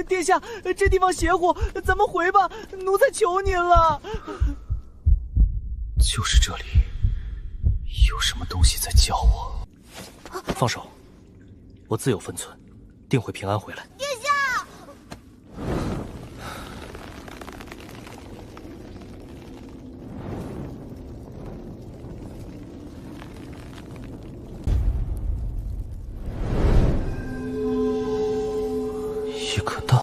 殿下，这地方邪乎，咱们回吧，奴才求您了。就是这里，有什么东西在叫我。放手，我自有分寸，定会平安回来。殿下！一颗蛋。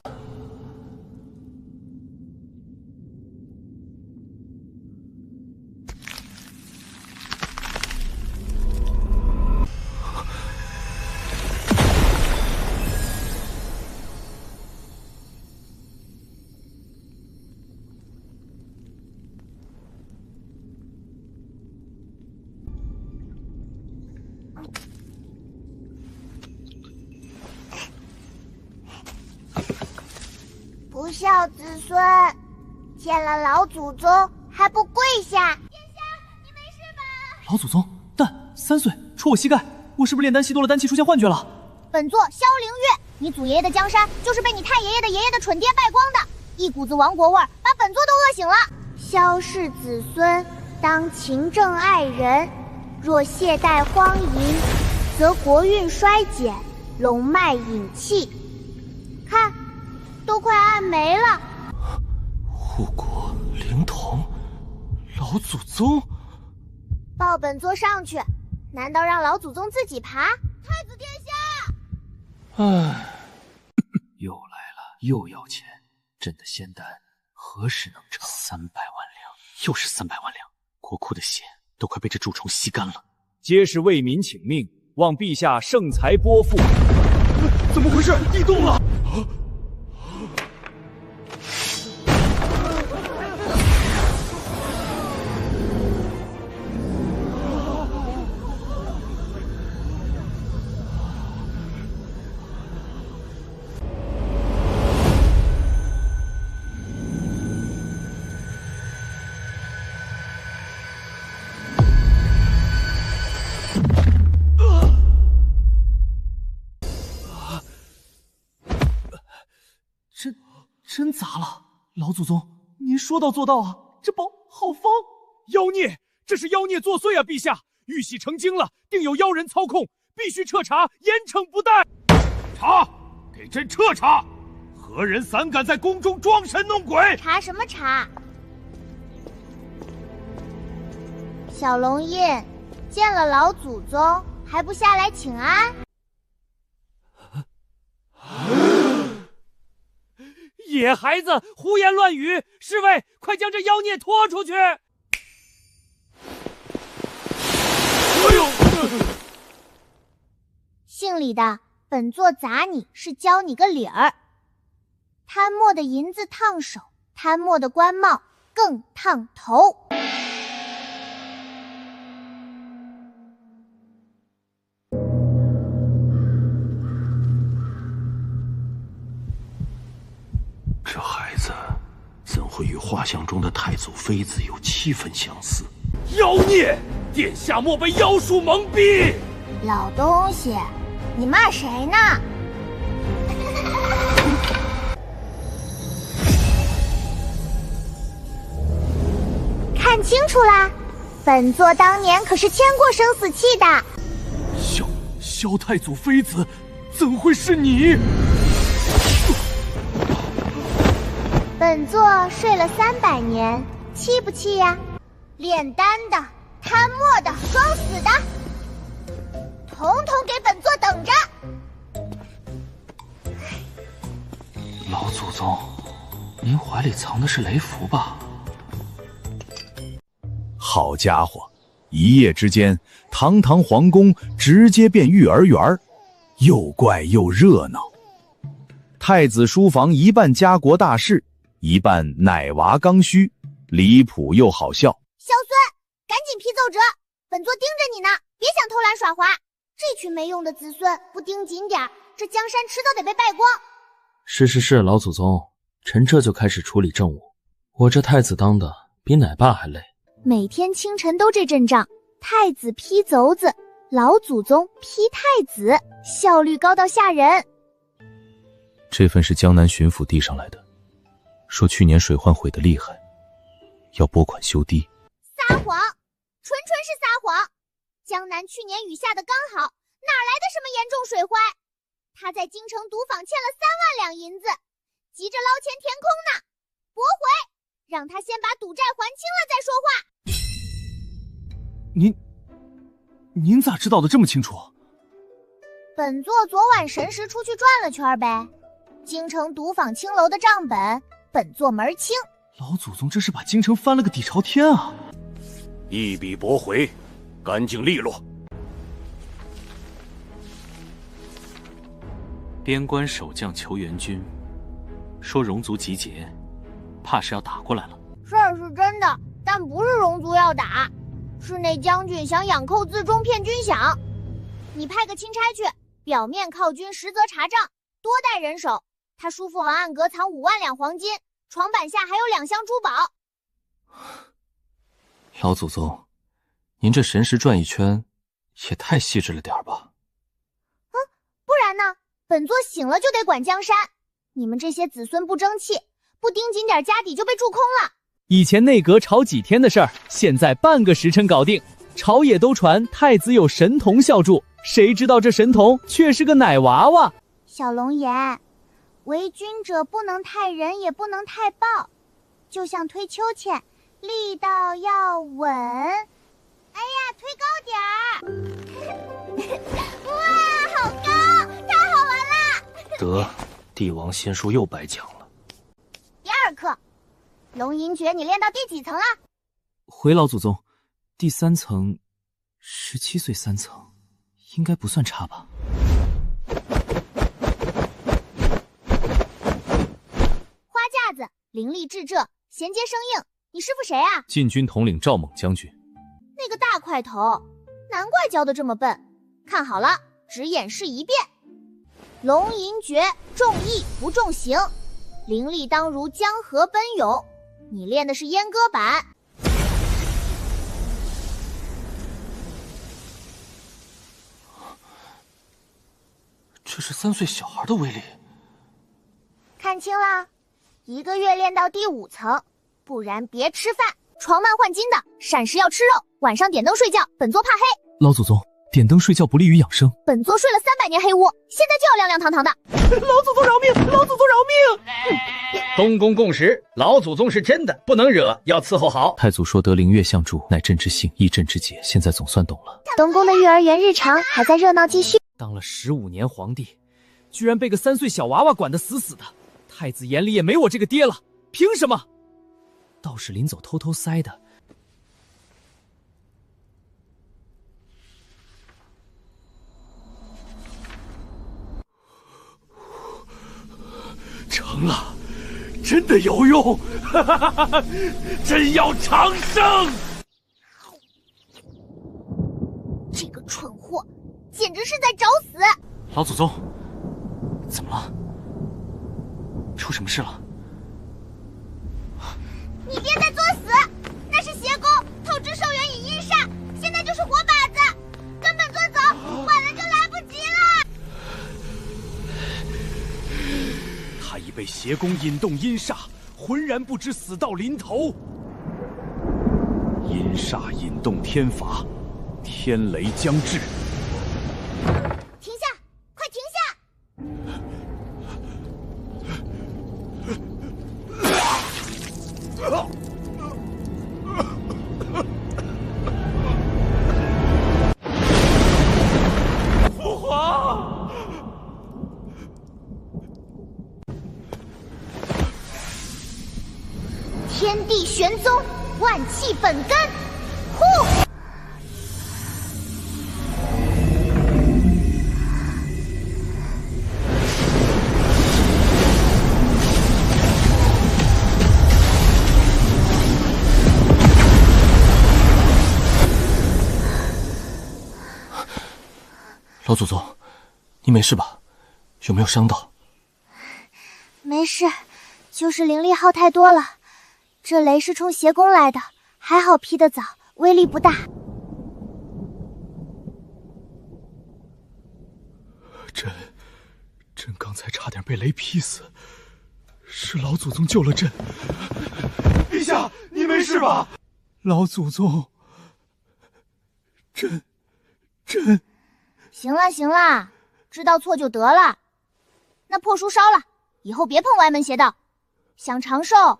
不孝子孙，见了老祖宗还不跪下！殿下，你没事吧？老祖宗，蛋3岁，戳我膝盖，我是不是炼丹吸多了丹气出现幻觉了？本座萧凌月，你祖爷爷的江山就是被你太爷爷的爷爷的蠢爹败光的，一股子亡国味儿把本座都饿醒了。萧氏子孙当勤政爱人，若懈怠荒淫，则国运衰减，龙脉隐气。看，都快按没了。护国灵童，老祖宗，抱本座上去，难道让老祖宗自己爬？太子殿下！唉，又来了，又要钱，朕的仙丹何时能成？300万两，又是300万两，国库的血都快被这蛀虫吸干了。皆是为民请命，望陛下圣财拨付。怎么回事？异动了！真砸了！老祖宗，您说到做到啊！这宝好方！妖孽，这是妖孽作祟啊！陛下，玉玺成精了，定有妖人操控，必须彻查，严惩不贷。查，给朕彻查！何人胆敢在宫中装神弄鬼？查什么查？小龙印见了老祖宗还不下来请安？野孩子胡言乱语！侍卫，快将这妖孽拖出去！哎呦！姓李的，本座砸你是教你个理儿。贪墨的银子烫手，贪墨的官帽更烫头。这孩子怎会与画像中的太祖妃子有7分相似？妖孽！殿下莫被妖术蒙蔽！老东西，你骂谁呢？看清楚啦，本座当年可是签过生死契的。萧太祖妃子，怎会是你？本座睡了300年，气不气呀？炼丹的、贪墨的、装死的，统统给本座等着！老祖宗，您怀里藏的是雷符吧？好家伙，一夜之间，堂堂皇宫直接变育儿园，又怪又热闹。太子书房一半家国大事，一半奶娃刚需，离谱又好笑。萧孙，赶紧批奏折，本座盯着你呢，别想偷懒耍滑。这群没用的子孙不盯紧点，这江山迟早得被败光。是，老祖宗，臣这就开始处理政务。我这太子当的比奶爸还累。每天清晨都这阵仗，太子批奏子，老祖宗批太子，效率高到吓人。这份是江南巡抚递上来的，说去年水患毁得厉害，要拨款修堤。撒谎，纯是撒谎。江南去年雨下的刚好，哪来的什么严重水灾？他在京城赌坊欠了3万两银子，急着捞钱填空呢。驳回，让他先把赌债还清了再说话。您咋知道的这么清楚？本座昨晚神时出去转了圈呗，京城赌坊青楼的账本，本座门清。老祖宗这是把京城翻了个底朝天啊！一笔驳回，干净利落。边关守将求援军，说戎族集结，怕是要打过来了。事儿是真的，但不是戎族要打，是那将军想养寇自重骗军饷。你派个钦差去，表面犒军，实则查账，多带人手。他叔父王暗阁藏5万两黄金，床板下还有2箱珠宝。老祖宗，您这神识转一圈，也太细致了点吧？不然呢？本座醒了就得管江山，你们这些子孙不争气，不盯紧点家底就被蛀空了。以前内阁吵几天的事儿，现在半个时辰搞定。朝野都传太子有神童孝助，谁知道这神童却是个奶娃娃。小龙颜，为君者不能太仁，也不能太暴，就像推秋千，力道要稳。哎呀，推高点儿！哇，好高，太好玩了！得，帝王仙术又白讲了。第2课，龙吟诀你练到第几层了？回老祖宗，第3层，17岁3层，应该不算差吧？花架子，伶俐智仄，衔接生硬。你师傅谁啊？禁军统领赵猛将军。那个大块头，难怪教的这么笨。看好了，只演示一遍。龙吟诀重意不重形，伶俐当如江河奔涌。你练的是阉割版。这是3岁小孩的威力。看清了，1个月练到第5层，不然别吃饭。床慢换金的，闪时要吃肉，晚上点灯睡觉，本座怕黑。老祖宗，点灯睡觉不利于养生。本座睡了300年黑屋，现在就要亮亮堂堂的。老祖宗饶命！老祖宗饶命！东宫共识，老祖宗是真的，不能惹，要伺候好。太祖说得灵月相助，乃朕之幸，亦朕之节，现在总算懂了。东宫的幼儿园日常还在热闹继续。当了15年皇帝，居然被个3岁小娃娃管得死死的，太子眼里也没我这个爹了，凭什么？倒是临走偷偷塞的。成了，真的有用，朕要长生！这个蠢货，简直是在找死！老祖宗，怎么了？出什么事了？你爹在作死，那是邪功，透支寿元以阴煞，现在就是活靶子，跟本座走，晚了就来不及了。他已被邪功引动阴煞，浑然不知死到临头。阴煞引动天法，天雷将至。停下，快停下！父皇！天地玄宗，万气本根。呼！老祖宗，你没事吧？有没有伤到？没事，就是灵力耗太多了。这雷是冲邪功来的，还好劈得早，威力不大。朕刚才差点被雷劈死，是老祖宗救了朕。陛下，你没事吧？老祖宗，朕。行了行了，知道错就得了。那破书烧了，以后别碰歪门邪道。想长寿，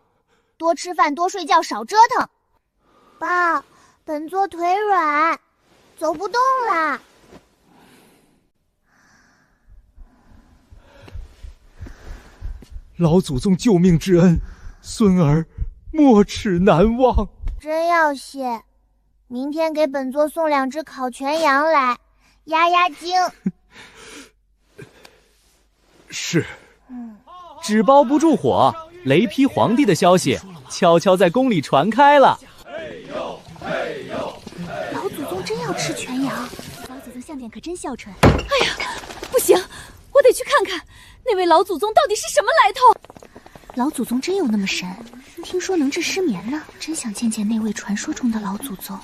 多吃饭，多睡觉，少折腾。爸，本座腿软，走不动了。老祖宗救命之恩，孙儿没齿难忘。真要谢，明天给本座送2只烤全羊来，压压惊。是。纸包不住火，雷劈皇帝的消息悄悄在宫里传开了。老祖宗真要吃全羊，老祖宗相点可真孝顺。哎呀，不行，我得去看看那位老祖宗到底是什么来头。老祖宗真有那么神？听说能治失眠呢，真想见见那位传说中的老祖宗。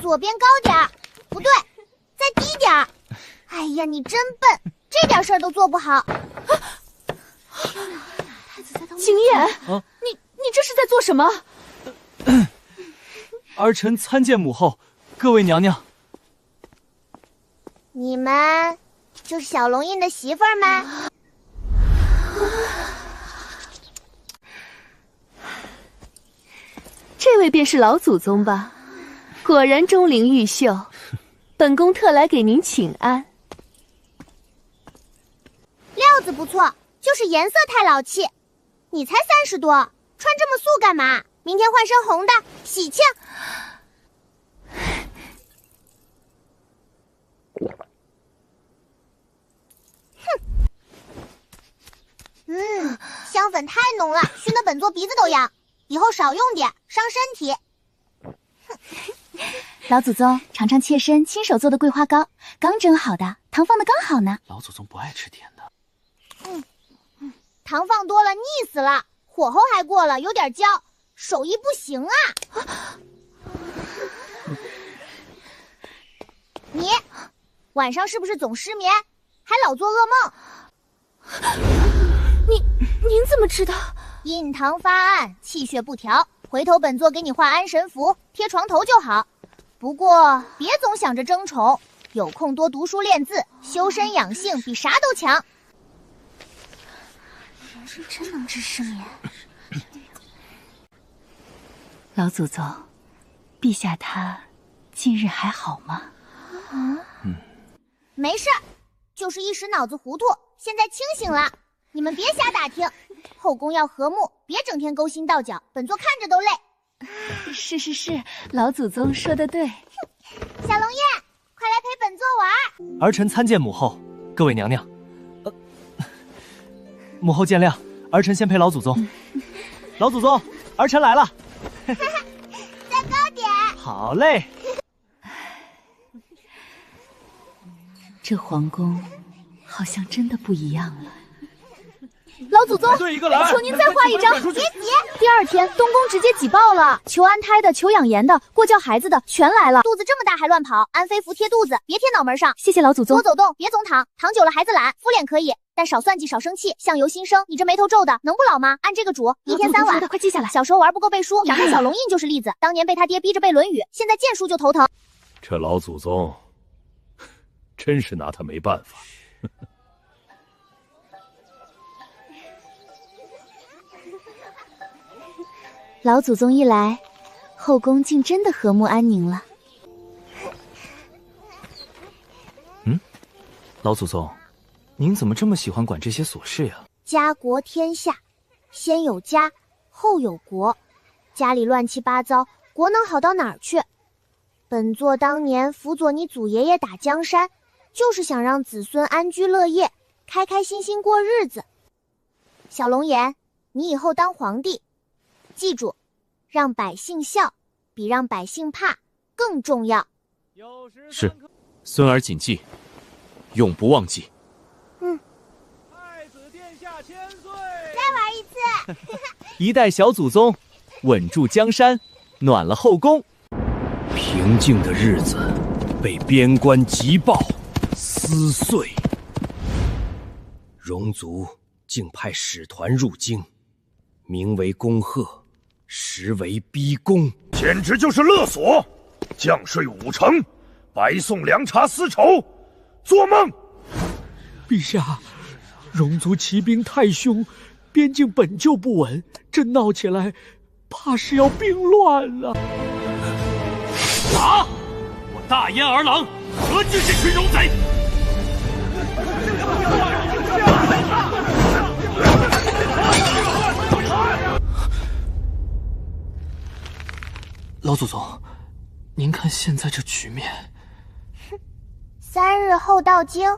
左边高点儿，不对，再低点儿。哎呀，你真笨，这点事儿都做不好。景烨，你这是在做什么？儿臣参见母后，各位娘娘。你们就是小龙印的媳妇儿吗？这位便是老祖宗吧？果然钟灵毓秀，本宫特来给您请安。料子不错，就是颜色太老气。你才30多，穿这么素干嘛？明天换身红的，喜庆。香粉太浓了，熏得本座鼻子都痒。以后少用点，伤身体。老祖宗，尝尝妾身亲手做的桂花糕，刚蒸好的，糖放的刚好呢。老祖宗不爱吃甜的。糖放多了腻死了，火候还过了，有点焦，手艺不行啊。你晚上是不是总失眠，还老做噩梦？您怎么知道？印堂发暗，气血不调，回头本座给你画安神符，贴床头就好。不过别总想着争宠，有空多读书练字，修身养性比啥都强。人是真能治失眠。老祖宗，陛下他近日还好吗？没事，就是一时脑子糊涂，现在清醒了。你们别瞎打听，后宫要和睦，别整天勾心斗角，本座看着都累。是，老祖宗说的对。小龙叶，快来陪本座玩。儿臣参见母后，各位娘娘。母后见谅，儿臣先陪老祖宗。老祖宗，儿臣来了。再高点。好嘞。这皇宫好像真的不一样了。老祖宗，对一个来，求您再画一张。别急，第2天东宫直接挤爆了，求安胎的、求养颜的、过教孩子的全来了。肚子这么大还乱跑，安妃服贴肚子，别贴脑门上。谢谢老祖宗。多走动，别总躺，躺久了孩子懒。敷脸可以，但少算计，少生气。相由心生，你这眉头皱的能不老吗？按这个煮，1天3碗。快记下来。小时候玩不够背书，长看小龙印就是例子。当年被他爹逼着背《论语》，现在见书就头疼。这老祖宗真是拿他没办法。老祖宗一来，后宫竟真的和睦安宁了。老祖宗，您怎么这么喜欢管这些琐事呀？家国天下，先有家，后有国。家里乱七八糟，国能好到哪儿去？本座当年辅佐你祖爷爷打江山，就是想让子孙安居乐业，开开心心过日子。小龙颜，你以后当皇帝，记住，让百姓笑，比让百姓怕更重要。是，孙儿谨记，永不忘记。太子殿下千岁！再玩一次。一代小祖宗，稳住江山，暖了后宫。平静的日子被边关急报撕碎。戎族竟派使团入京，名为恭贺，实为逼宫，简直就是勒索！将税5成，白送粮茶丝绸，做梦！陛下，戎族骑兵太凶，边境本就不稳，这闹起来，怕是要兵乱了。打！我大燕儿郎何惧这群戎贼？老祖宗，您看现在这局面。3日后到京，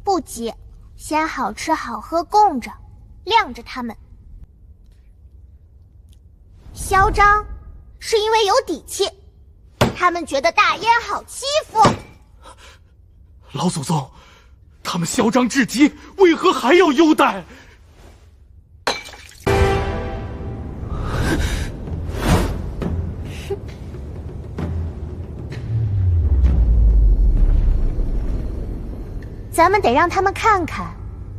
不急，先好吃好喝供着，晾着他们。嚣张，是因为有底气，他们觉得大燕好欺负。老祖宗，他们嚣张至极，为何还要优待？咱们得让他们看看，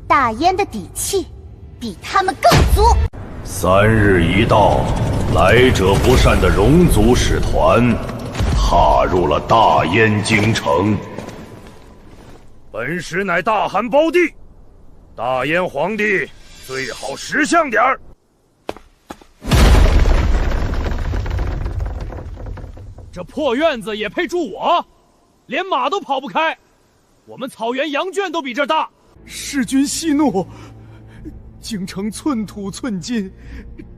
大燕的底气比他们更足。3日一到，来者不善的戎族使团踏入了大燕京城。本时乃大汗胞弟，大燕皇帝最好识相点儿。这破院子也配住我？连马都跑不开。我们草原羊圈都比这大。弑君息怒，京城寸土寸金，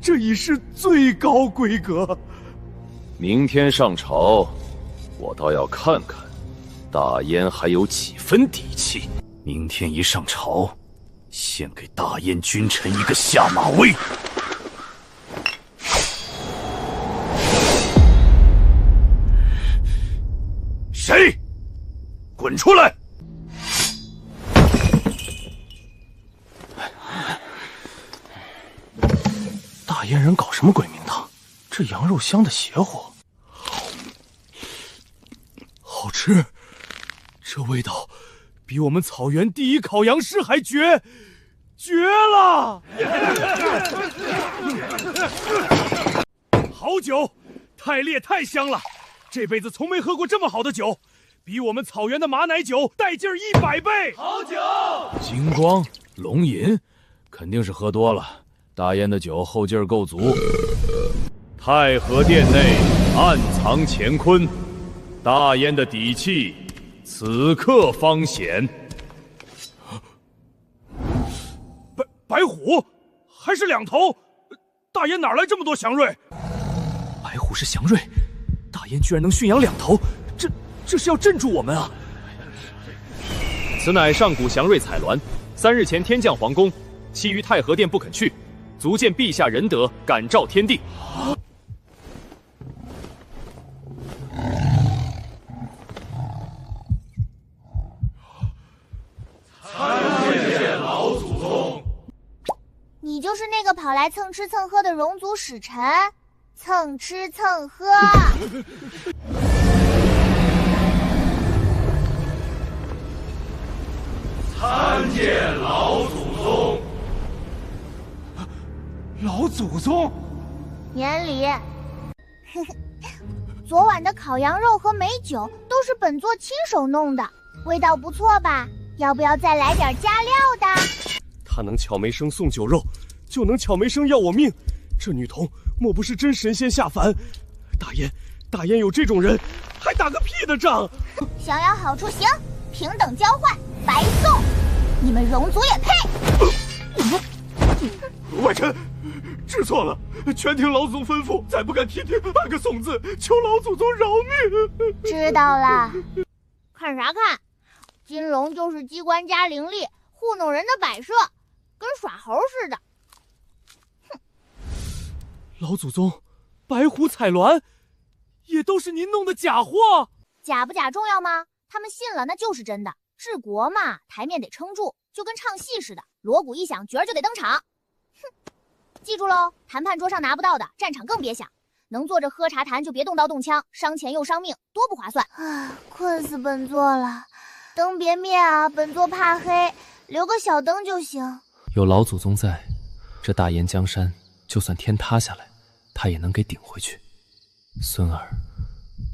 这已是最高规格。明天上朝，我倒要看看大燕还有几分底气。明天一上朝，先给大燕君臣一个下马威。谁？滚出来！大燕人搞什么鬼名堂？这羊肉香的邪乎，好吃，这味道比我们草原第一烤羊师还绝，绝了！好酒，太烈太香了，这辈子从没喝过这么好的酒，比我们草原的马奶酒带劲儿100倍。好酒，金光、龙吟，肯定是喝多了。大燕的酒后劲儿够足。太和殿内暗藏乾坤，大燕的底气此刻方显。白虎，还是2头？大燕哪来这么多祥瑞？白虎是祥瑞，大燕居然能驯养2头，这是要镇住我们啊！此乃上古祥瑞彩鸾，3日前天降皇宫，其余太和殿不肯去，足见陛下仁德，感召天地。参见老祖宗。你就是那个跑来蹭吃蹭喝的戎族使臣，蹭吃蹭喝。参见老祖宗。老祖宗，免礼。昨晚的烤羊肉和美酒都是本座亲手弄的，味道不错吧？要不要再来点加料的？他能巧梅生送酒肉，就能巧梅生要我命。这女童莫不是真神仙下凡？大燕有这种人，还打个屁的仗！想要好处行，平等交换，白送。你们戎族也配？外臣知错了，全听老祖宗吩咐，再不敢提半个送字，求老祖宗饶命。知道了。看啥看？金龙就是机关加灵力，糊弄人的摆设，跟耍猴似的。哼！老祖宗，白虎彩鸾，也都是您弄的假货。假不假重要吗？他们信了，那就是真的。治国嘛，台面得撑住，就跟唱戏似的，锣鼓一响，角儿就得登场。哼！记住喽，谈判桌上拿不到的，战场更别想。能坐着喝茶谈，就别动刀动枪，伤钱又伤命，多不划算。啊，困死本座了。灯别灭啊，本座怕黑，留个小灯就行。有老祖宗在，这大燕江山就算天塌下来，他也能给顶回去。孙儿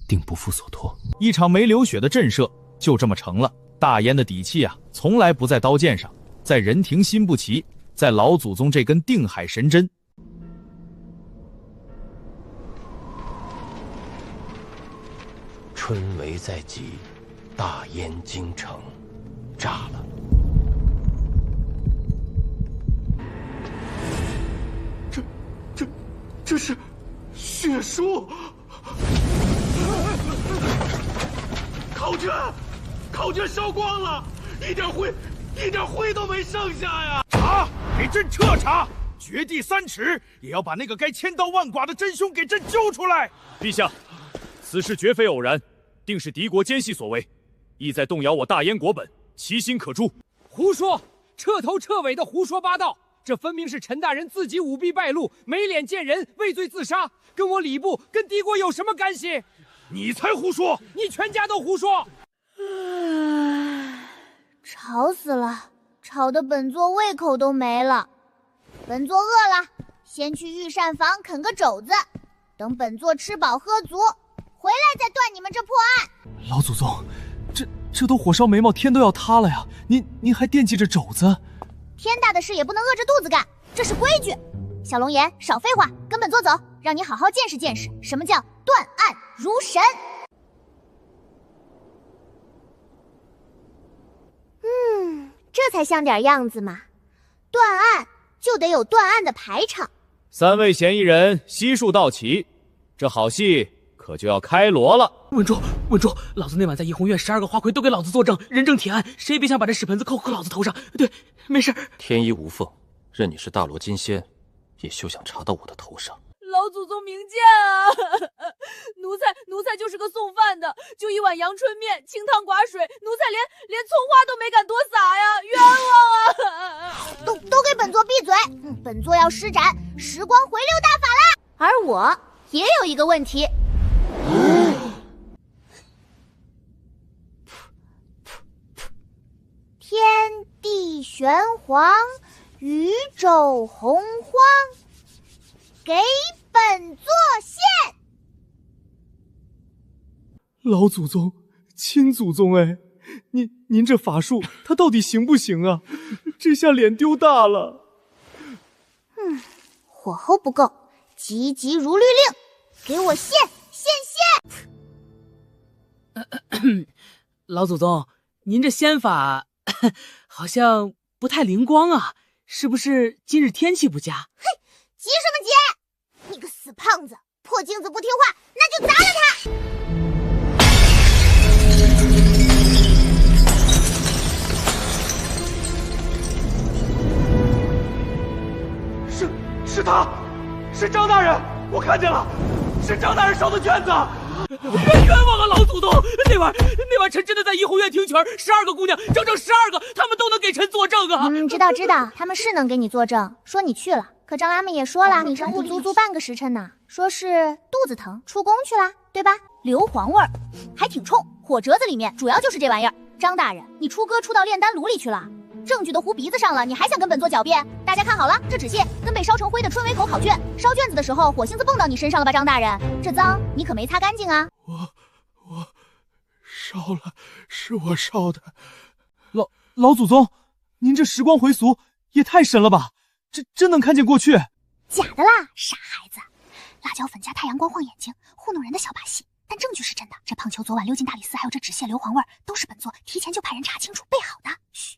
定不负所托。一场没流血的震慑就这么成了。大燕的底气啊，从来不在刀剑上，在人廷心不齐，在老祖宗这根定海神针。春闱在即，大燕京城炸了。这是血书，考卷烧光了，一点灰都没剩下呀！查，给朕彻查，掘地3尺，也要把那个该千刀万剐的真凶给朕揪出来。陛下，此事绝非偶然，定是敌国奸细所为，意在动摇我大燕国本，其心可诛。胡说，彻头彻尾的胡说八道！这分明是陈大人自己舞弊败露，没脸见人，畏罪自杀，跟我礼部、跟敌国有什么干系？你才胡说！你全家都胡说！吵死了，吵得本座胃口都没了。本座饿了，先去御膳房啃个肘子，等本座吃饱喝足，回来再断你们这破案。老祖宗，这都火烧眉毛，天都要塌了呀！您还惦记着肘子？天大的事也不能饿着肚子干，这是规矩。小龙颜，少废话，跟本座走，让你好好见识见识什么叫断案如神。这才像点样子嘛。断案就得有断案的排场。3位嫌疑人悉数到齐，这好戏可就要开锣了。稳住，老子那晚在怡红院，12个花魁都给老子作证，人证铁案，谁也别想把这屎盆子扣老子头上。对，没事。天衣无缝，任你是大罗金仙，也休想查到我的头上。老祖宗明鉴啊！奴才就是个送饭的，就一碗阳春面，清汤寡水，奴才连葱花都没敢多撒呀，冤枉啊！都给本座闭嘴！本座要施展时光回流大法啦！而我也有一个问题。天地玄黄，宇宙洪荒，给本座献。老祖宗，亲祖宗哎，您这法术他到底行不行啊？这下脸丢大了。火候不够，急如律令，给我献！老祖宗，您这仙法好像不太灵光啊，是不是今日天气不佳？嘿，急什么急？你个死胖子，破镜子不听话，那就砸了他！是他，是张大人，我看见了，是张大人烧的卷子。冤枉啊，老祖宗！那晚臣真的在怡红院听曲，12个姑娘，整12个，他们都能给臣作证啊！知道，他们是能给你作证，说你去了。可张阿妹也说了，你上屋足半个时辰呢，说是肚子疼，出宫去了，对吧？硫磺味儿，还挺冲，火折子里面主要就是这玩意儿。张大人，你出歌出到炼丹炉里去了，证据都糊鼻子上了，你还想跟本座狡辩？大家看好了，这纸屑跟被烧成灰的春苇口考卷，烧卷子的时候火星子蹦到你身上了吧？张大人，这脏你可没擦干净啊！我烧了，是我烧的。老祖宗，您这时光回俗也太神了吧！这真能看见过去？假的啦，傻孩子！辣椒粉加太阳光晃眼睛，糊弄人的小把戏。但证据是真的，这胖球昨晚溜进大理寺，还有这纸屑硫磺味都是本座提前就派人查清楚备好的。嘘，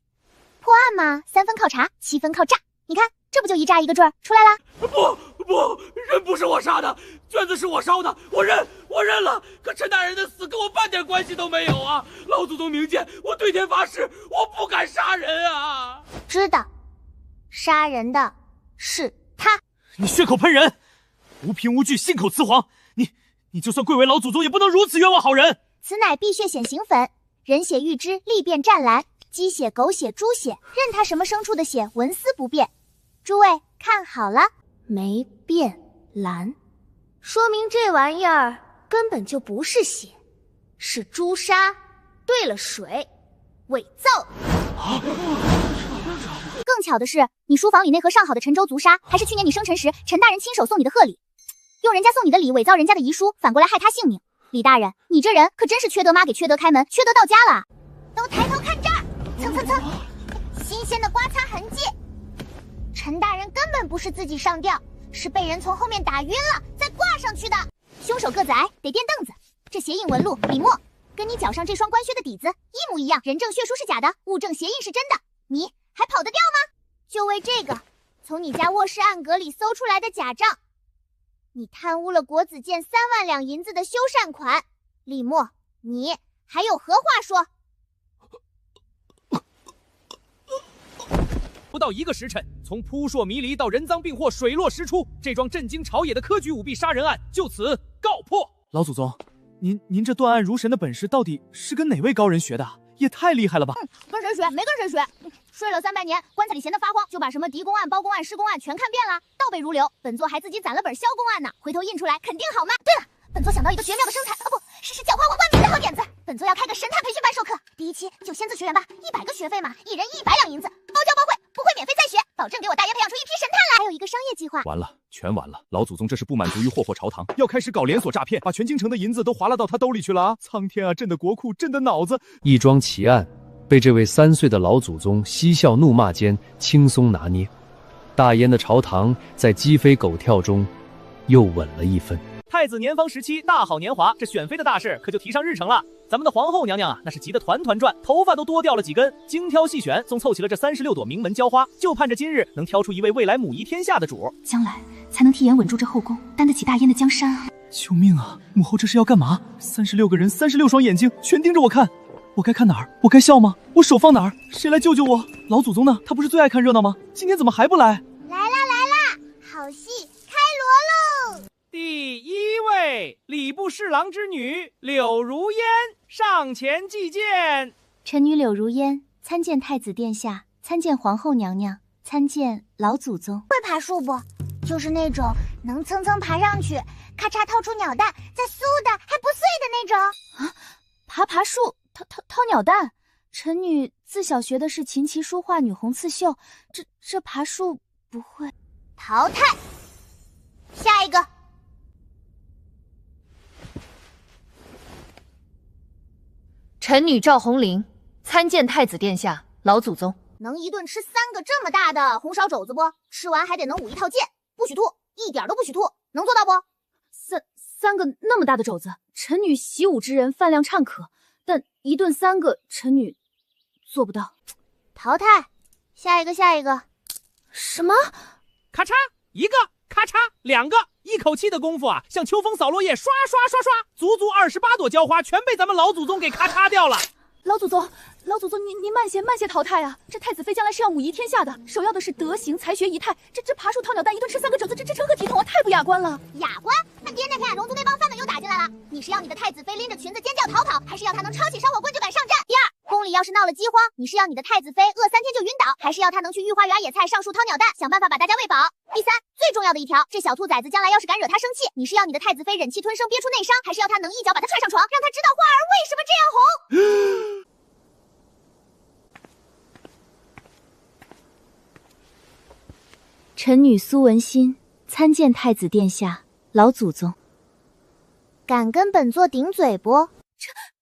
破案嘛，3分靠查，7分靠诈。你看，这不就一诈一个准出来了？不，人不是我杀的，卷子是我烧的，我认了。可陈大人的死跟我半点关系都没有啊！老祖宗明鉴，我对天发誓，我不敢杀人啊！知道，杀人的是他。你血口喷人，无凭无据，信口雌黄，你就算贵为老祖宗，也不能如此冤枉好人。此乃碧血显形粉，人血玉脂，利变湛蓝，鸡血、狗血、猪血，任他什么牲畜的血，纹丝不变。诸位看好了，没变蓝，说明这玩意儿根本就不是血，是朱砂兑了水，伪造。更巧的是，你书房里那盒上好的陈州族沙，还是去年你生辰时陈大人亲手送你的贺礼。用人家送你的礼伪造人家的遗书，反过来害他性命。李大人，你这人可真是缺德妈给缺德开门，缺德到家了。都抬头看这儿，蹭蹭蹭，新鲜的刮擦痕迹。陈大人根本不是自己上吊，是被人从后面打晕了再挂上去的。凶手个子矮，得垫凳子。这鞋印纹路，李默，跟你脚上这双官靴的底子一模一样。人证血书是假的，物证鞋印是真的，你还跑得掉吗？就为这个，从你家卧室暗格里搜出来的假账。你贪污了国子监3万两银子的修缮款，李默，你还有何话说？不到1个时辰，从扑朔迷离到人赃并获，水落石出，这桩震惊朝野的科举舞弊杀人案就此告破。老祖宗，您这断案如神的本事到底是跟哪位高人学的？也太厉害了吧！跟谁学？没跟谁学。睡了300年，棺材里闲得发慌，就把什么狄公案、包公案、施公案全看遍了，倒背如流。本座还自己攒了本萧公案呢，回头印出来肯定好卖。对了，本座想到一个绝妙的生财，不是狡猾万民的好点子。本座要开个神探培训班授课，第1期就先自学员吧，100个学费嘛，一人100两银子，包教包会，不会免费再学，保证给我大爷培养出一批神探来。还有一个商业计划。完了，全完了！老祖宗这是不满足于霍霍朝堂，要开始搞连锁诈骗，把全京城的银子都划拉到他兜里去了啊！苍天啊，朕的国库，朕的脑子！一桩奇案被这位3岁的老祖宗嬉笑怒骂间轻松拿捏，大燕的朝堂在鸡飞狗跳中又稳了一分。太子年方17，大好年华，这选妃的大事可就提上日程了。咱们的皇后娘娘啊，那是急得团团转，头发都多掉了几根，精挑细选，总凑齐了这36朵名门娇花，就盼着今日能挑出一位未来母仪天下的主，将来才能替眼稳住这后宫，担得起大燕的江山啊！救命啊！母后这是要干嘛？36个人，36双眼睛，全盯着我看。我该看哪儿？我该笑吗？我手放哪儿？谁来救救我？老祖宗呢？他不是最爱看热闹吗？今天怎么还不来？来啦，好戏开锣喽！第1位，礼部侍郎之女柳如烟上前祭见。臣女柳如烟参见太子殿下，参见皇后娘娘，参见老祖宗。会爬树不？就是那种能蹭蹭爬上去，咔嚓掏出鸟蛋，再酥的还不碎的那种啊！爬树。掏鸟蛋，臣女自小学的是琴棋书画女红刺绣，这爬树不会。淘汰。下一个。臣女赵红玲参见太子殿下、老祖宗。能一顿吃3个这么大的红烧肘子不？吃完还得能舞一套剑，不许吐，一点都不许吐，能做到不？3个那么大的肘子，臣女习武之人，饭量畅可。但一顿3个，臣女做不到。淘汰，下一个。什么？咔嚓1个，咔嚓2个，一口气的功夫啊，像秋风扫落叶，刷，足足28朵娇花全被咱们老祖宗给咔嚓掉了。老祖宗，您慢些淘汰啊！这太子妃将来是要母仪天下的，首要的是德行、才学、仪态。这爬树掏鸟蛋，一顿吃3个肘子，这成何体统啊！太不雅观了。雅观？那爹那天龙族那帮贩子又打进来了。你是要你的太子妃拎着裙子尖叫逃跑，还是要她能抄起烧火棍就敢上阵？第2，宫里要是闹了饥荒，你是要你的太子妃饿3天就晕倒，还是要她能去御花园野菜上树掏鸟蛋，想办法把大家喂饱？第3，最重要的一条，这小兔崽子将来要是敢惹她生气，你是要你的太子妃忍气吞声憋出内伤，还是要她能一脚把她踹上床，让她知道花儿为什么这样红？臣女苏文心参见太子殿下、老祖宗。敢跟本座顶嘴不？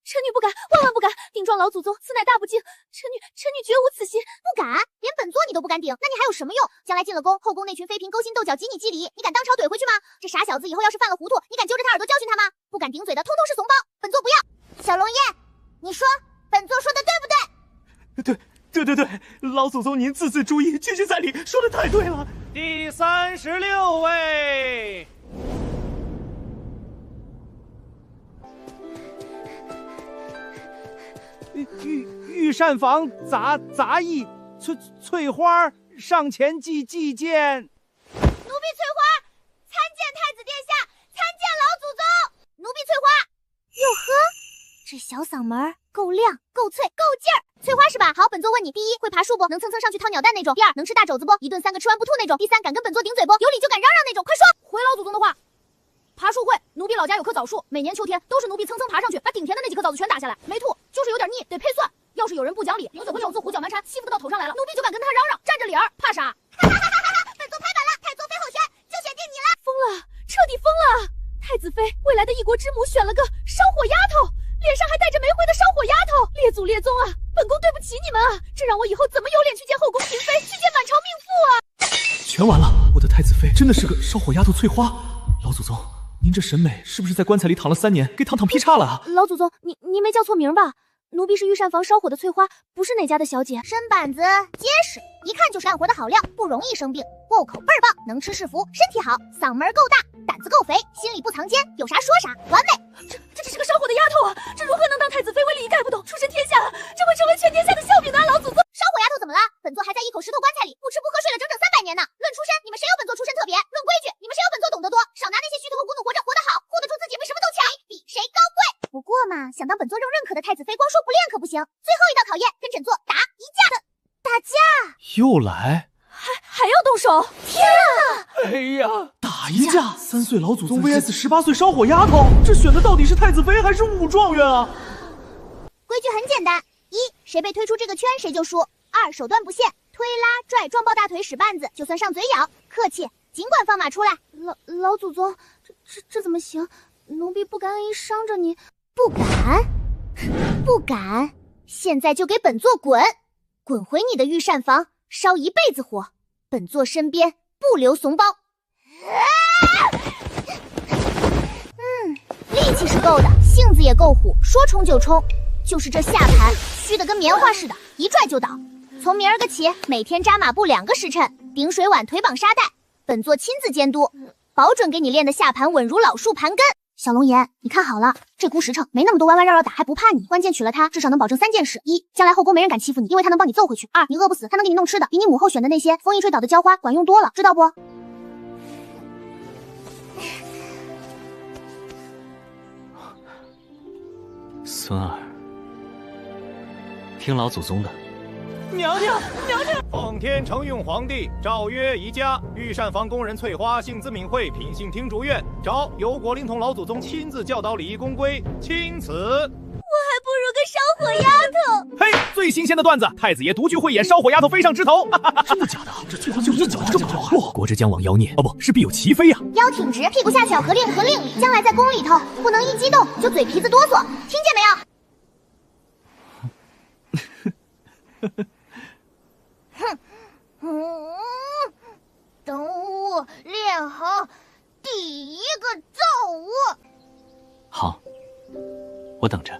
臣女不敢，万万不敢！顶撞老祖宗，此乃大不敬。臣女绝无此心。不敢？连本座你都不敢顶，那你还有什么用？将来进了宫，后宫那群妃嫔勾心斗角，挤你记礼，你敢当朝怼回去吗？这傻小子以后要是犯了糊涂，你敢揪着他耳朵教训他吗？不敢顶嘴的，通通是怂包，本座不要。小龙燕，你说本座说的对不对？对，老祖宗您字字珠玑，句句在理，说的太对了。第36位。御膳房杂役翠花上前祭见。奴婢翠花参见太子殿下，参见老祖宗。奴婢翠花。哟呵，这小嗓门够亮，够脆，够劲儿。翠花是吧？好，本座问你：第1，会爬树不？能蹭蹭上去掏鸟蛋那种？第2，能吃大肘子不？一顿3个吃完不吐那种？第3，敢跟本座顶嘴不？有理就敢嚷嚷那种？快说！回老祖宗的话。爬树会，奴婢老家有棵枣树，每年秋天都是奴婢蹭蹭爬上去，把顶田的那几颗枣子全打下来，没吐，就是有点腻，得配蒜。要要是有人不讲理，怎么手足胡搅蛮缠，欺负到头上来了，奴婢就敢跟他嚷嚷，占着理儿，怕啥？本座拍板了，太宗妃候选就选定你了。疯了，彻底疯了！太子妃，未来的一国之母选了个烧火丫头，脸上还带着玫瑰的烧火丫头，列祖列宗啊，本宫对不起你们啊！这让我以后怎么有脸去见后宫嫔妃，去见满朝命妇啊！全完了，我的太子妃真的是个烧火丫头翠花。老祖宗，您这审美是不是在棺材里躺了3年，给堂劈叉了啊？老祖宗，您没叫错名吧？奴婢是御膳房烧火的翠花，不是哪家的小姐。身板子结实，一看就是干活的好料，不容易生病，胃口倍儿棒，能吃是福，身体好，嗓门够大，胆子够肥，心里不藏奸，有啥说啥，完美。这只是个烧火的丫头啊，这如何能当太子妃？威力一概不懂，出身天下，这会成为全天下的笑柄的啊！老祖宗，烧火丫头怎么了？本座还在一口石头棺材里不吃不喝睡了整整300年呢。论出身，你们谁有本座出身特别？论规矩，你们谁有本座懂得多？少拿那些虚头和骨努活着活得好，护得住自己，比什么都强，比谁高贵。不过嘛，想当本座认可的太子妃，光说不练可不行。最后一道考验，跟本座打一架。打架？又来？还要动手？天啊！哎呀，打一架！3岁老祖宗 VS 18岁烧火丫头，这选的到底是太子妃还是武状元啊？规矩很简单：一，谁被推出这个圈谁就输；二，手段不限，推拉拽撞爆大腿使绊子，就算上嘴咬，客气，尽管放马出来。老祖宗，这怎么行？奴婢不敢一伤着你。不敢？不敢？现在就给本座滚！滚回你的御膳房，烧一辈子火，本座身边不留怂包。力气是够的，性子也够虎，说冲就冲。就是这下盘虚的跟棉花似的，一拽就倒。从明儿个起，每天扎马步2个时辰，顶水碗，腿绑沙袋，本座亲自监督，保准给你练的下盘稳如老树盘根。小龙颜，你看好了，这股实诚没那么多弯弯绕绕打，还不怕你。关键娶了她，至少能保证3件事：一，将来后宫没人敢欺负你，因为她能帮你揍回去；二，你饿不死，她能给你弄吃的，比你母后选的那些风一吹倒的浇花管用多了，知道不？孙儿，听老祖宗的。娘娘，奉天承运皇帝诏曰：宜家御膳房工人翠花，性子敏慧，品性听主愿，找由国灵统老祖宗亲自教导礼仪公规，钦此。我还不如个烧火丫头。嘿，最新鲜的段子，太子爷独具慧眼，烧火丫头飞上枝头。真的假的？这翠花就一脚这么弱？国之将往妖孽，哦不是必有其非呀。腰挺直，屁股下翘，合令合令里，将来在宫里头不能一激动就嘴皮子哆嗦，听见没有？等我练好第一个造物。好，我等着。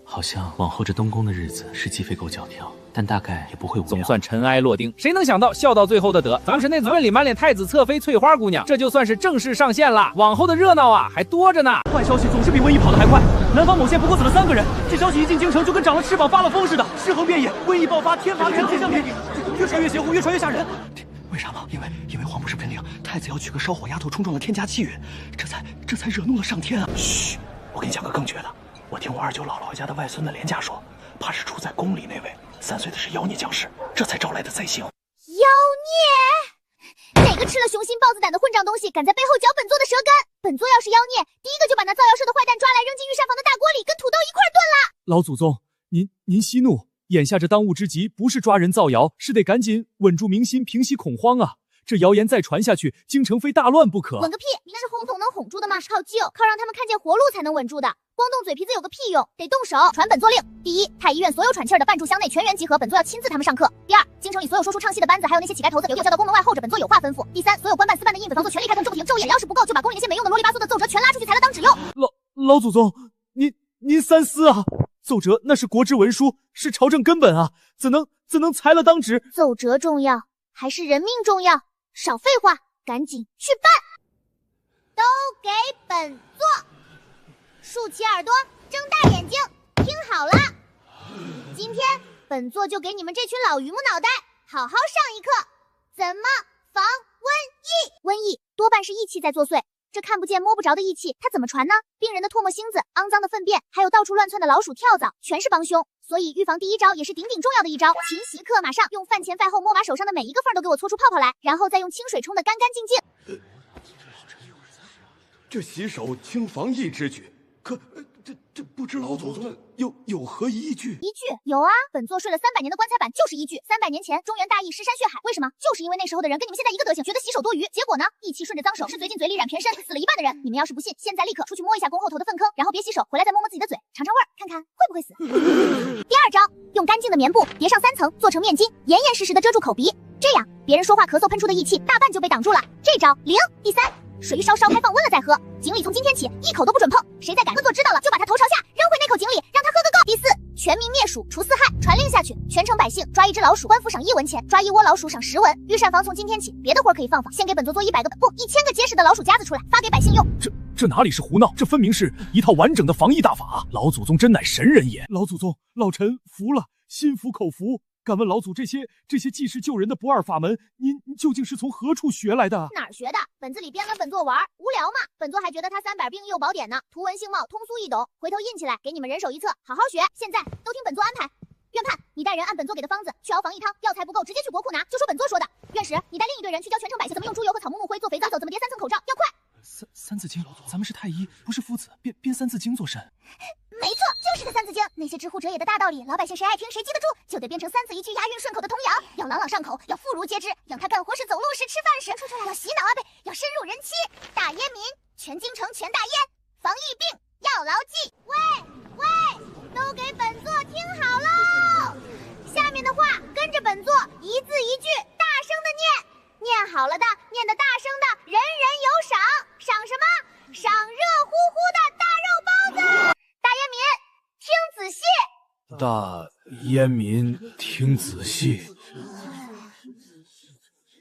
好像往后这东宫的日子是鸡飞狗脚跳，但大概也不会无聊。总算尘埃落定，谁能想到笑到最后的得，咱是那嘴里满脸太子侧妃翠花姑娘，这就算是正式上线了。往后的热闹啊还多着呢。坏消息总是比瘟疫跑得还快。南方某县不过死了3个人，这消息一进京城就跟长了翅膀发了疯似的，尸横遍野，瘟疫爆发，天麻人天相比，越传越邪乎，越传越吓人。为啥吗？因为皇不是喷令，太子要娶个烧火丫头，冲撞了天家气运，这才惹怒了上天啊！嘘，我给你讲个更绝的。我听我29姥姥家的外孙的连家说，怕是住在宫里那位3岁的是妖孽将士，这才招来的灾星。妖孽！哪个吃了雄心豹子胆的混账东西，敢在背后嚼本座的舌根？本座要是妖孽，第一个就把那造谣社的坏蛋抓来，扔进御膳房的大锅里，跟土豆一块炖了。老祖宗，您息怒，眼下这当务之急不是抓人造谣，是得赶紧稳住民心，平息恐慌啊！这谣言再传下去，京城非大乱不可。稳个屁！那是红桶能哄住的吗？靠救，靠让他们看见活路才能稳住的。光动嘴皮子有个屁用，得动手。传本座令：第一，太医院所有喘气儿的半炷香内全员集合，本座要亲自他们上课。第二，京城里所有说书唱戏的班子，还有那些乞丐头子，有叫到宫门外候着，本座有话吩咐。第三，所有官办私办的印子房，做全力开动，这不停。昼夜要是不够，就把宫里那些没用的啰里吧嗦的奏折全拉出去裁了当纸用。老祖宗，您三思啊！奏折那是国之文书，是朝政根本啊，怎能裁了当纸？奏折重要还是人命重要？少废话，赶紧去办！都给本座竖起耳朵，睁大眼睛，听好了。今天本座就给你们这群老榆木脑袋好好上一课，怎么防瘟疫？瘟疫多半是疫气在作祟，这看不见摸不着的疫气，它怎么传呢？病人的唾沫星子、肮脏的粪便，还有到处乱窜的老鼠、跳蚤，全是帮凶。所以预防第一招也是顶顶重要的一招，勤习课。马上用饭前饭后摸把手上的每一个缝都给我搓出泡泡来，然后再用清水冲得干干净净。这洗手清防疫之举，可这不知老祖宗有何依据？依据有啊，本座睡了300年的棺材板就是依据。300年前中原大疫尸山血海，为什么？就是因为那时候的人跟你们现在一个德行，觉得洗手多余，结果呢，义气顺着脏手，是嘴进嘴里染全身，死了一半的人。你们要是不信，现在立刻出去摸一下宫后头的粪坑，然后别洗手，回来再摸摸自己的嘴，尝尝味儿，看看会不会死。第2招，用干净的棉布叠上3层，做成面巾，严严实实的遮住口鼻，这样别人说话咳嗽喷出的义气大半就被挡住了。这招0。第3，水烧烧开放温了再喝，井里从今天起一口都不准碰，谁再敢喝做知道了就把他头朝下扔回那口井里，让他喝个够。第4，全民灭鼠除4害，传令下去，全城百姓抓1只老鼠，官府赏1文钱，抓1窝老鼠赏10文。御膳房从今天起别的活可以放，先给本座做100个不1000个结实的老鼠夹子出来，发给百姓用。这哪里是胡闹，这分明是一套完整的防疫大法。老祖宗真乃神人也。老祖宗，老臣服了，心服口服。敢问老祖，这些济世救人的不二法门，您究竟是从何处学来的？哪儿学的？本子里编了本座玩，无聊嘛。本座还觉得它300病又宝典呢，图文姓貌，通俗易懂。回头印起来，给你们人手一册，好好学。现在都听本座安排。院判，你带人按本座给的方子去熬防疫汤，药材不够直接去国库拿，就说本座说的。院使，你带另一队人去教全城百姓怎么用猪油和草木木灰做肥皂，怎么叠3层口罩，要快。三字经，咱们是太医，不是夫子，编三字经做甚？没错，就是个3字经。那些知乎者也的大道理，老百姓谁爱听谁记得住，就得变成3字1句押韵顺口的童谣，要朗朗上口，要妇孺皆知，让他干活时、走路时、吃饭时说出来，要洗脑啊背，要深入人妻。大燕民，全京城全大燕，防疫病要牢记。喂，都给本座听好喽！下面的话跟着本座一字一句大声的念，念好了的，念得大声的，人人有赏。赏什么？赏热乎乎的大肉包子。大燕民，听仔细。大燕民听仔细。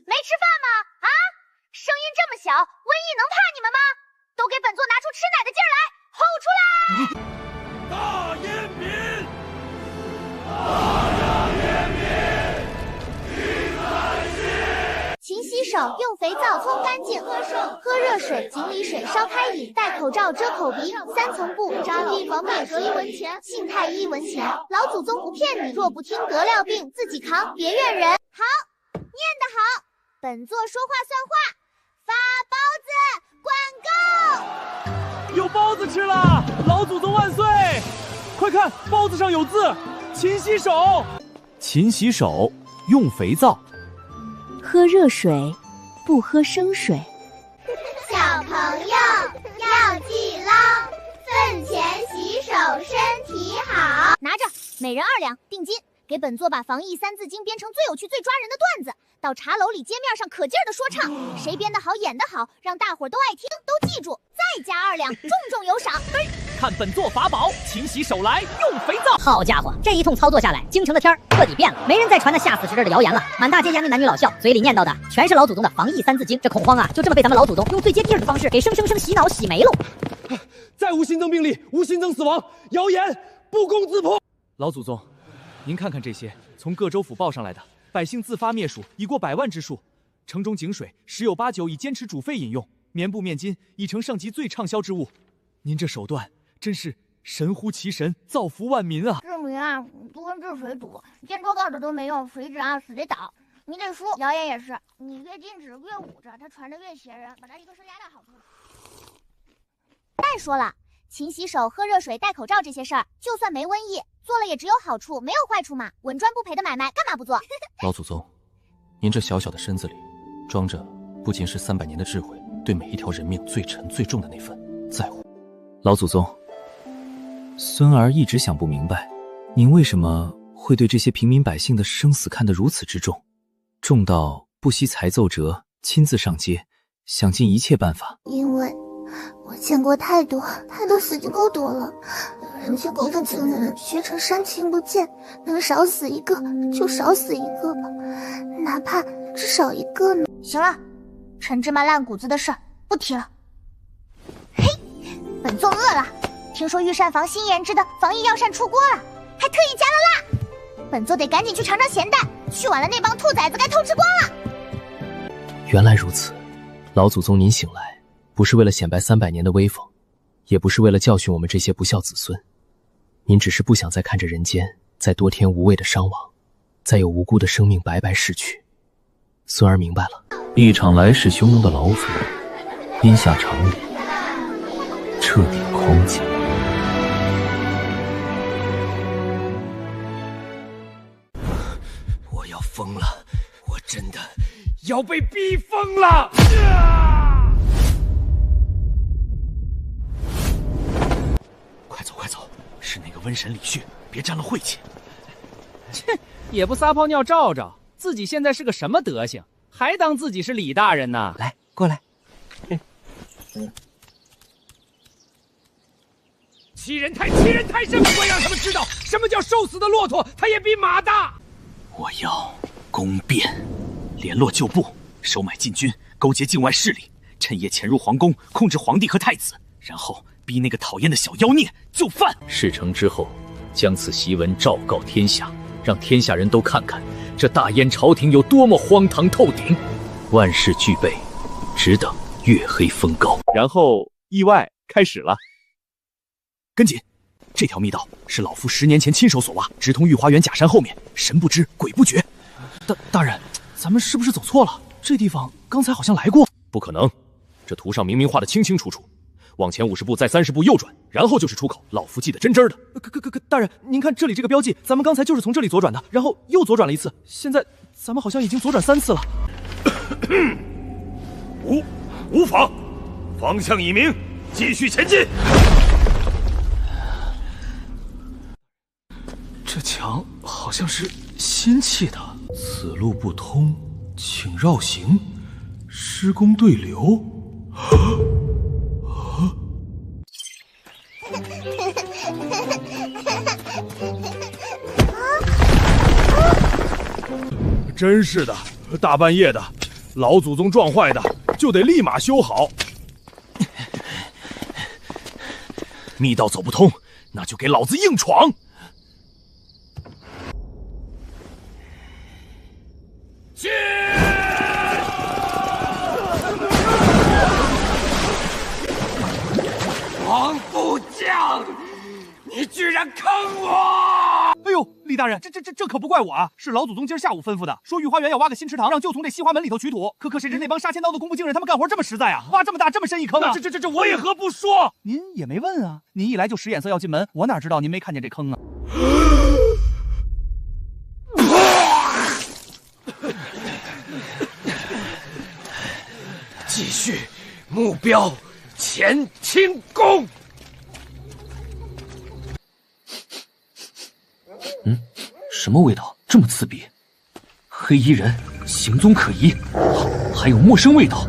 没吃饭吗？啊，声音这么小，瘟疫能怕你们吗？都给本座拿出吃奶的劲儿来，吼出来！大燕民，大燕民，听仔细。勤洗手，用肥皂冲干净，喝热水，井里水烧开饮，戴口罩遮口鼻，3层布扎牢防灭1文钱，信太1文钱。老祖宗不骗你，若不听得了病自己扛，别怨人。好，念得好，本座说话算话。发包子，管够！有包子吃了，老祖宗万岁！快看，包子上有字，勤洗手。勤洗手，用肥皂。喝热水，不喝生水。小朋友要记牢，饭前洗手，身体好。拿着，每人2两，定金。给本座把防疫3字经编成最有趣、最抓人的段子，到茶楼里街面上可劲儿的说唱，谁编得好、演得好，让大伙儿都爱听，都记住，再加2两，重重有赏。看本座法宝，勤洗手来，用肥皂。好家伙，这一通操作下来，京城的天儿彻底变了，没人再传那吓死值日的谣言了。满大街衙内男女老少嘴里念叨的全是老祖宗的防疫3字经，这恐慌啊，就这么被咱们老祖宗用最接地气的方式给生洗脑洗没了。再无新增病例，无新增死亡，谣言不攻自破。老祖宗，您看看这些从各州府报上来的，百姓自发灭鼠已过100万之数，城中井水10有8九已坚持煮沸饮用，棉布面巾已成上级最畅销之物。您这手段真是神乎其神，造福万民啊！志明啊，都跟治水堵，建桌告的都没用，水质啊死得倒。你得说，谣言也是，你越禁止越捂着，它传得越邪人，把它一个是压大好处。再说了，勤洗手、喝热水、戴口罩这些事儿，就算没瘟疫，做了也只有好处，没有坏处嘛。稳赚不赔的买卖，干嘛不做？老祖宗，您这小小的身子里，装着不仅是300年的智慧，对每一条人命最沉最重的那份在乎。老祖宗，孙儿一直想不明白，您为什么会对这些平民百姓的生死看得如此之重，重到不惜裁奏折，亲自上街，想尽一切办法。因为我见过太多死就够多了，人去狗的情人，学成山情不见，能少死一个就少死一个吧，哪怕只少一个呢。行了，陈芝麻烂谷子的事儿不提了。嘿，本座饿了，听说御膳房新研制的防疫药膳出锅了，还特意加了辣，本座得赶紧去尝尝咸淡，去晚了那帮兔崽子该偷吃光了。原来如此，老祖宗您醒来，不是为了显摆300年的威风，也不是为了教训我们这些不孝子孙，您只是不想再看着人间再多添无谓的伤亡，再有无辜的生命白白逝去。孙儿明白了。一场来势汹汹的老祖因下长里彻底空寂。要疯了，我真的要被逼疯了！快走快走，是那个瘟神李旭，别沾了晦气。切，也不撒泡尿照照，自己现在是个什么德行，还当自己是李大人呢？来，过来。欺人太甚，不会让他们知道什么叫瘦死的骆驼，它也比马大。我要攻变，联络旧部，收买禁军，勾结境外势力，趁夜潜入皇宫，控制皇帝和太子，然后逼那个讨厌的小妖孽就范。事成之后，将此檄文昭告天下，让天下人都看看这大燕朝廷有多么荒唐透顶。万事俱备，只等月黑风高。然后意外开始了。跟紧，这条密道是老夫10年前亲手所挖，直通御花园假山后面，神不知鬼不觉。大人，咱们是不是走错了？这地方刚才好像来过。不可能，这图上明明画得清清楚楚。往前50步，再30步右转，然后就是出口。老夫记得真真的。大人，您看这里这个标记，咱们刚才就是从这里左转的，然后又左转了一次，现在咱们好像已经左转3次了。无妨，方向已明，继续前进。这墙好像是新砌的，此路不通，请绕行。施工对流。真是的，大半夜的，老祖宗撞坏的就得立马修好。密道走不通，那就给老子硬闯！去！王部将，你居然坑我！哎呦，李大人，这可不怪我啊，是老祖宗今儿下午吩咐的，说御花园要挖个新池塘，让就从这西华门里头取土。可谁知那帮杀千刀的工部精人，他们干活这么实在啊，挖这么大这么深一坑啊！这我也何不说？您也没问啊，您一来就使眼色要进门，我哪知道您没看见这坑啊？继续，目标前清宫。什么味道这么刺鼻？黑衣人行踪可疑，还有陌生味道。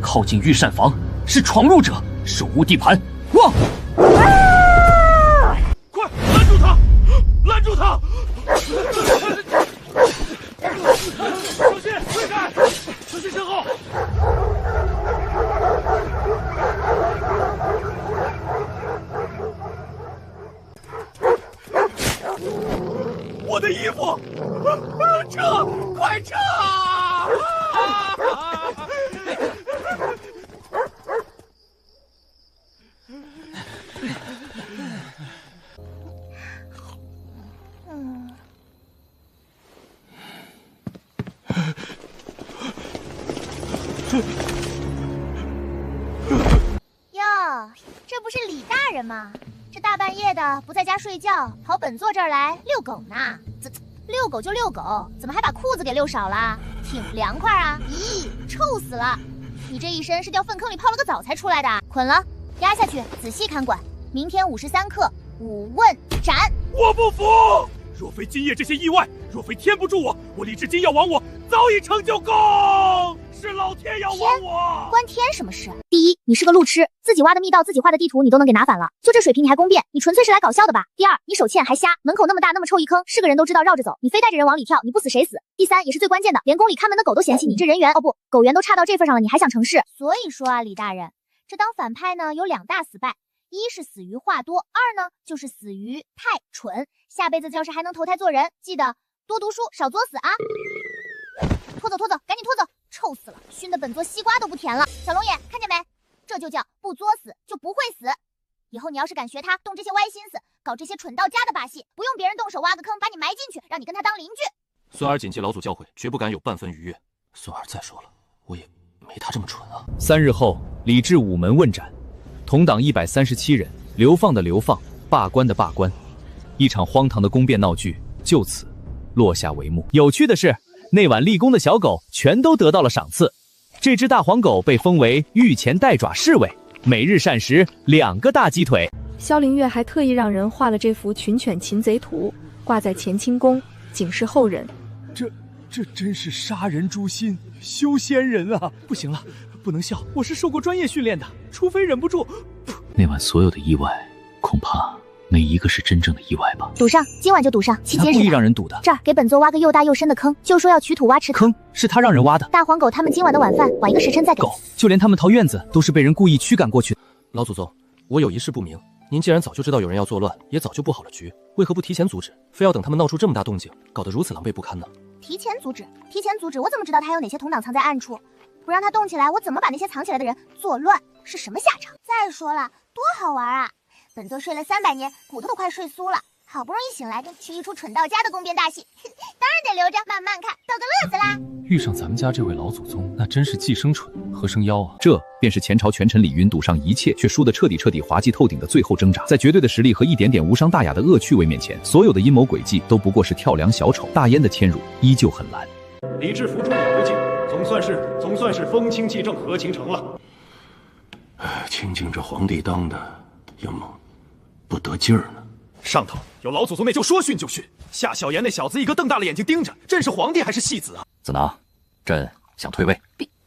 靠近御膳房是闯入者，手无地盘。望！快拦住他！拦住他！小心，退开！小心身后！我的衣服！撤！快撤！哟，这不是李大人吗？这大半夜的不在家睡觉，跑本座这儿来遛狗呢？遛狗就遛狗，怎么还把裤子给遛少了？挺不凉快啊！咦，臭死了！你这一身是掉粪坑里泡了个澡才出来的，捆了，压下去，仔细看管。明天53刻5问斩。我不服！若非今夜这些意外，若非天不助我，我李志金要亡我，早已成就功。是老天要亡我，关天什么事？第一，你是个路痴，自己挖的密道，自己画的地图，你都能给拿反了，就这水平你还攻辩，你纯粹是来搞笑的吧？第二，你手欠还瞎，门口那么大那么臭一坑，是个人都知道绕着走，你非带着人往里跳，你不死谁死？第三，也是最关键的，连宫里看门的狗都嫌弃你这人缘，哦不，狗缘都差到这份上了，你还想成事？所以说啊，李大人，这当反派呢有2大死败，一是死于话多，二呢就是死于太蠢。下辈子要是还能投胎做人，记得多读书，少作死啊！拖走，赶紧拖走！臭死了，熏得本座西瓜都不甜了。小龙眼，看见没？这就叫不作死就不会死。以后你要是敢学他动这些歪心思，搞这些蠢到家的把戏，不用别人动手挖个坑把你埋进去，让你跟他当邻居。孙儿谨记老祖教诲，绝不敢有半分逾越。孙儿再说了，我也没他这么蠢啊。3日后，李治午门问斩，同党137人，流放的流放，罢官的罢官，一场荒唐的宫变闹剧就此落下帷幕。有趣的是，那晚立功的小狗全都得到了赏赐。这只大黄狗被封为御前带爪侍卫，每日膳食2个大鸡腿。萧凌月还特意让人画了这幅群犬擒贼图，挂在乾清宫，警示后人。这真是杀人诛心，修仙人啊！不行了，不能笑，我是受过专业训练的，除非忍不住。那晚所有的意外，恐怕没一个是真正的意外吧？赌上，今晚就赌上，期间他故意让人赌的。这儿给本座挖个又大又深的坑，就说要取土挖池。坑是他让人挖的。大黄狗他们今晚的晚饭晚一个时辰再给。狗，就连他们逃院子都是被人故意驱赶过去的。老祖宗，我有一事不明，您既然早就知道有人要作乱，也早就布好了局，为何不提前阻止，非要等他们闹出这么大动静，搞得如此狼狈不堪呢？提前阻止，我怎么知道他有哪些同党藏在暗处？不让他动起来，我怎么把那些藏起来的人作乱是什么下场？再说了，多好玩啊！本座睡了300年，骨头都快睡酥了，好不容易醒来，去一出蠢到家的宫边大戏，当然得留着慢慢看，逗个乐子啦。遇上咱们家这位老祖宗，那真是既生蠢何生妖啊！这便是前朝权臣李云赌上一切却输得彻底滑稽透顶的最后挣扎。在绝对的实力和一点点无伤大雅的恶趣味面前，所有的阴谋诡计都不过是跳梁小丑。大燕的迁入依旧很蓝。李治服众有为敬，总算是风清气正，和情成了。青青这皇帝当的，要么不得劲儿呢。上头有老祖宗那就说训就训，夏小言那小子一个瞪大了眼睛盯着，朕是皇帝还是戏子啊？子囊，朕想退位。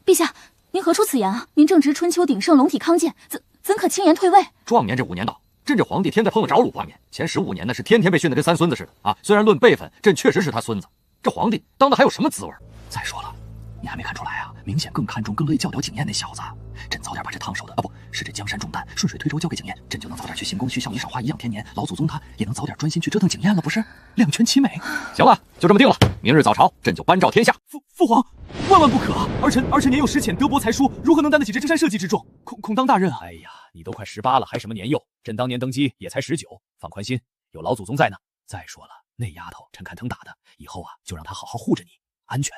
陛下，您何出此言啊？您正值春秋鼎盛，龙体康健，怎可轻言退位？壮年这5年到，朕这皇帝天在碰了着鲁画面，前15年呢是天天被训得跟3孙子似的啊。虽然论辈分，朕确实是他孙子，这皇帝当的还有什么滋味？再说了，你还没看出来啊？明显更看重、更乐意教导景砚那小子。朕早点把这烫手的是这江山重担顺水推舟交给景砚，朕就能早点去行宫，去效你少花颐养天年。老祖宗他也能早点专心去折腾景砚了，不是？两全其美。行了，就这么定了。明日早朝，朕就颁诏天下。父皇，万万不可！儿臣年幼识浅，德薄才疏，如何能担得起这江山社稷之重？恐当大人啊！哎呀，你都快18了，还什么年幼？朕当年登基也才19，放宽心，有老祖宗在呢。再说了，那丫头臣看疼打的，以后啊就让她好好护着你，安全。